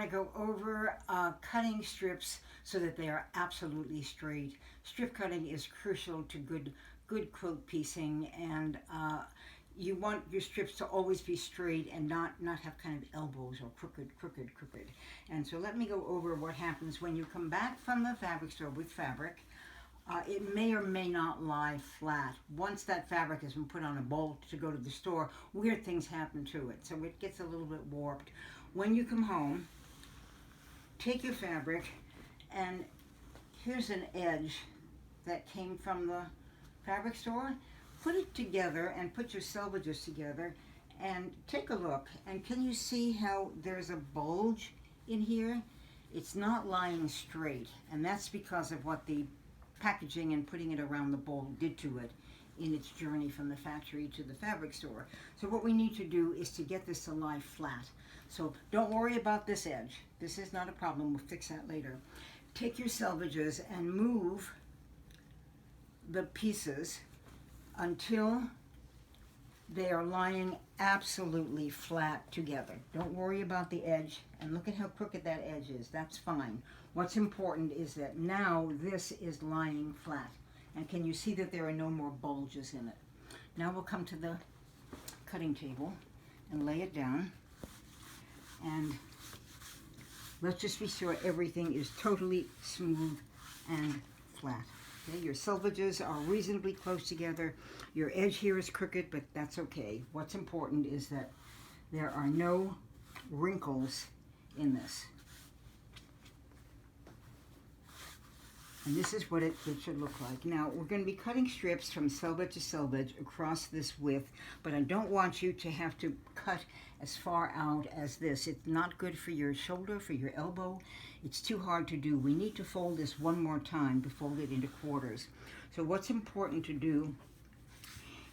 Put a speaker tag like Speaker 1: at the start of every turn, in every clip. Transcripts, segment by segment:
Speaker 1: to go over cutting strips so that they are absolutely straight. Strip cutting is crucial to good quilt piecing, and you want your strips to always be straight and not have kind of elbows or crooked. And so let me go over what happens when you come back from the fabric store with fabric. It may or may not lie flat. Once that fabric has been put on a bolt to go to the store, weird things happen to it. So it gets a little bit warped. When you come home, take your fabric, and here's an edge that came from the fabric store. Put it together and put your selvages together and take a look. And can you see how there's a bulge in here? It's not lying straight, and that's because of what the packaging and putting it around the bowl did to it in its journey from the factory to the fabric store. So what we need to do is to get this to lie flat. So don't worry about this edge. This is not a problem. We'll fix that later. Take your selvages and move the pieces until they are lying absolutely flat together. Don't worry about the edge, and look at how crooked that edge is. That's fine. What's important is that now this is lying flat. And can you see that there are no more bulges in it? Now we'll come to the cutting table and lay it down. And let's just be sure everything is totally smooth and flat. Okay, your selvages are reasonably close together. Your edge here is crooked, but that's okay. What's important is that there are no wrinkles in this. And this is what it should look like. Now, we're going to be cutting strips from selvage to selvage across this width, but I don't want you to have to cut as far out as this. It's not good for your shoulder, for your elbow. It's too hard to do. We need to fold this one more time to fold it into quarters. So what's important to do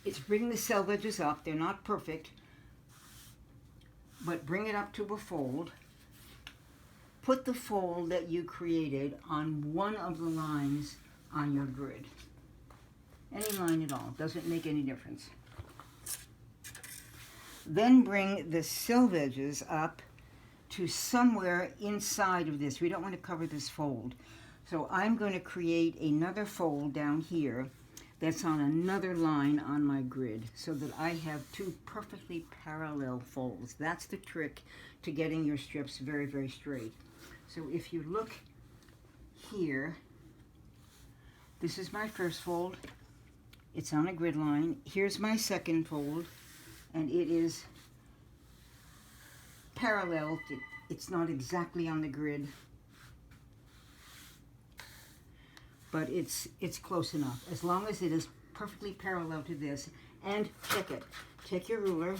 Speaker 1: is bring the selvages up. They're not perfect, but bring it up to a fold. Put the fold that you created on one of the lines on your grid. Any line at all, doesn't make any difference. Then bring the selvages up to somewhere inside of this. We don't want to cover this fold. So I'm going to create another fold down here that's on another line on my grid so that I have two perfectly parallel folds. That's the trick to getting your strips very, very straight. So if you look here, this is my first fold. It's on a grid line. Here's my second fold, and it is parallel. It's not exactly on the grid, but it's close enough. As long as it is perfectly parallel to this, and check it. Take your ruler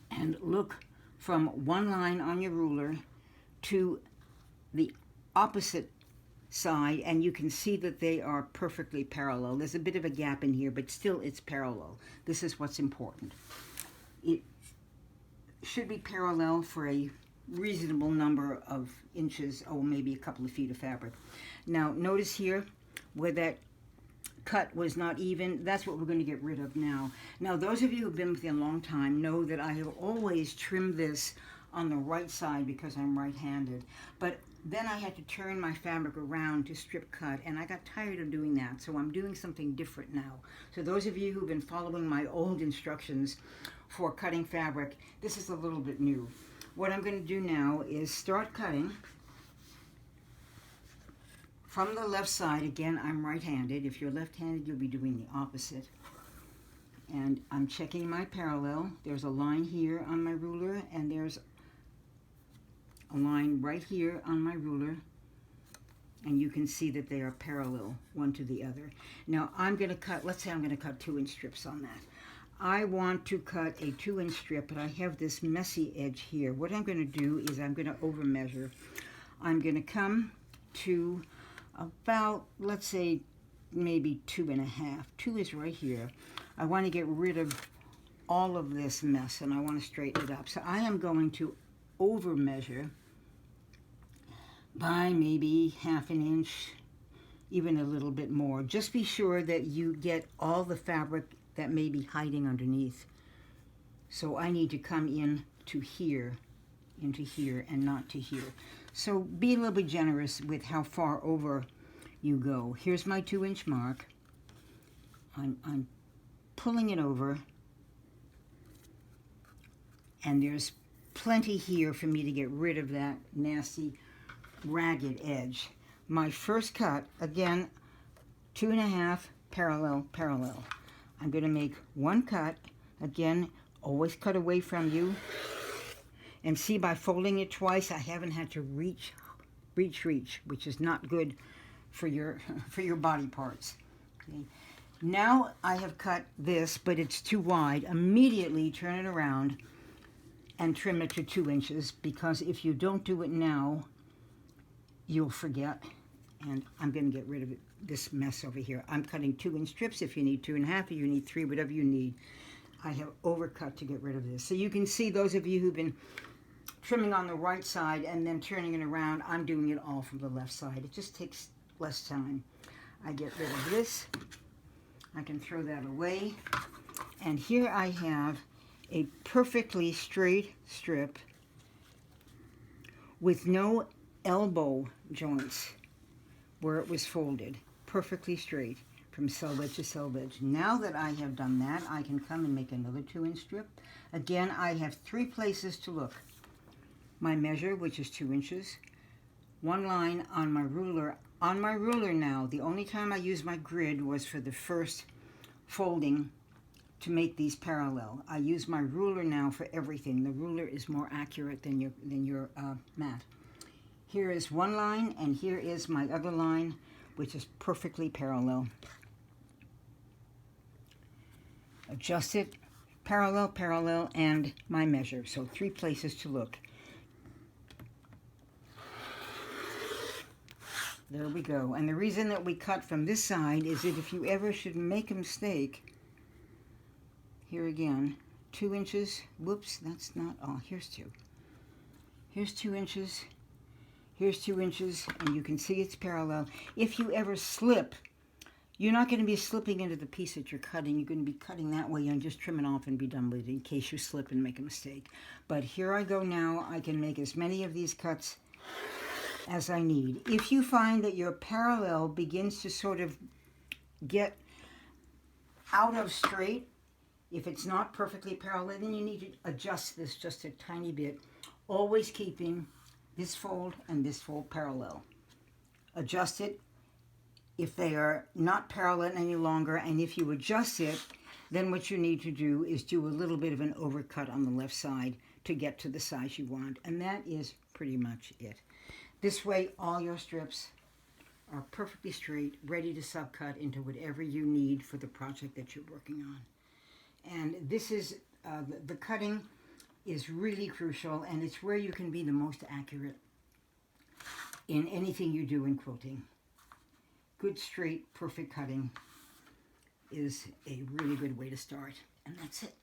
Speaker 1: and look from one line on your ruler to the opposite side, and you can see that they are perfectly parallel. There's a bit of a gap in here, but still it's parallel. This is what's important. It should be parallel for a reasonable number of inches, or maybe a couple of feet of fabric. Now notice here where that cut was not even. That's what we're going to get rid of now. Now those of you who've been with me a long time know that I have always trimmed this on the right side because I'm right-handed, but then I had to turn my fabric around to strip cut, and I got tired of doing that, so I'm doing something different now. So those of you who've been following my old instructions for cutting fabric, this is a little bit new. What I'm going to do now is start cutting from the left side. Again, I'm right-handed. If you're left-handed, you'll be doing the opposite. And I'm checking my parallel. There's a line here on my ruler, and there's a line right here on my ruler, and you can see that they are parallel one to the other. Now I'm going to cut, let's say I'm going to cut 2-inch strips on that. I want to cut a 2-inch strip, but I have this messy edge here. What I'm going to do is I'm going to over measure. I'm going to come to about, let's say, maybe 2.5. 2 is right here. I want to get rid of all of this mess, and I want to straighten it up. So I am going to over measure by maybe 1/2 inch, even a little bit more. Just be sure that you get all the fabric that may be hiding underneath. So I need to come in to here into here and not to here. So be a little bit generous with how far over you go. Here's my 2-inch mark. I'm pulling it over, and there's plenty here for me to get rid of that nasty ragged edge. My first cut, again, 2.5 parallel, parallel. I'm going to make one cut. Again, always cut away from you. And see, by folding it twice, I haven't had to reach, which is not good for your body parts. Okay. Now I have cut this, but it's too wide. Immediately turn it around and trim it to 2 inches, because if you don't do it now, you'll forget. And I'm going to get rid of it, this mess over here. I'm cutting 2-inch strips. If you need 2.5, or you need 3, whatever you need. I have overcut to get rid of this. So you can see, those of you who've been trimming on the right side and then turning it around, I'm doing it all from the left side. It just takes less time. I get rid of this. I can throw that away. And here I have a perfectly straight strip with no elbow joints where it was folded. Perfectly straight from selvage to selvage. Now that I have done that, I can come and make another 2-inch strip. Again, I have 3 places to look. My measure, which is 2 inches, one line on my ruler. On my ruler now, the only time I used my grid was for the first folding to make these parallel. I use my ruler now for everything. The ruler is more accurate than your mat. Here is one line, and here is my other line, which is perfectly parallel. Adjust it, parallel, parallel, and my measure. So 3 places to look. There we go. And the reason that we cut from this side is that if you ever should make a mistake, here again, 2 inches, whoops, that's not, oh, here's 2. Here's 2 inches, here's 2 inches, and you can see it's parallel. If you ever slip, you're not going to be slipping into the piece that you're cutting. You're going to be cutting that way and just trim it off and be done with it in case you slip and make a mistake. But here I go now. I can make as many of these cuts as I need. If you find that your parallel begins to sort of get out of straight, if it's not perfectly parallel, then you need to adjust this just a tiny bit, always keeping this fold and this fold parallel. Adjust it if they are not parallel any longer, and if you adjust it, then what you need to do is do a little bit of an overcut on the left side to get to the size you want, and that is pretty much it. This way, all your strips are perfectly straight, ready to subcut into whatever you need for the project that you're working on. And this is, the cutting is really crucial, and it's where you can be the most accurate in anything you do in quilting. Good, straight, perfect cutting is a really good way to start. And that's it.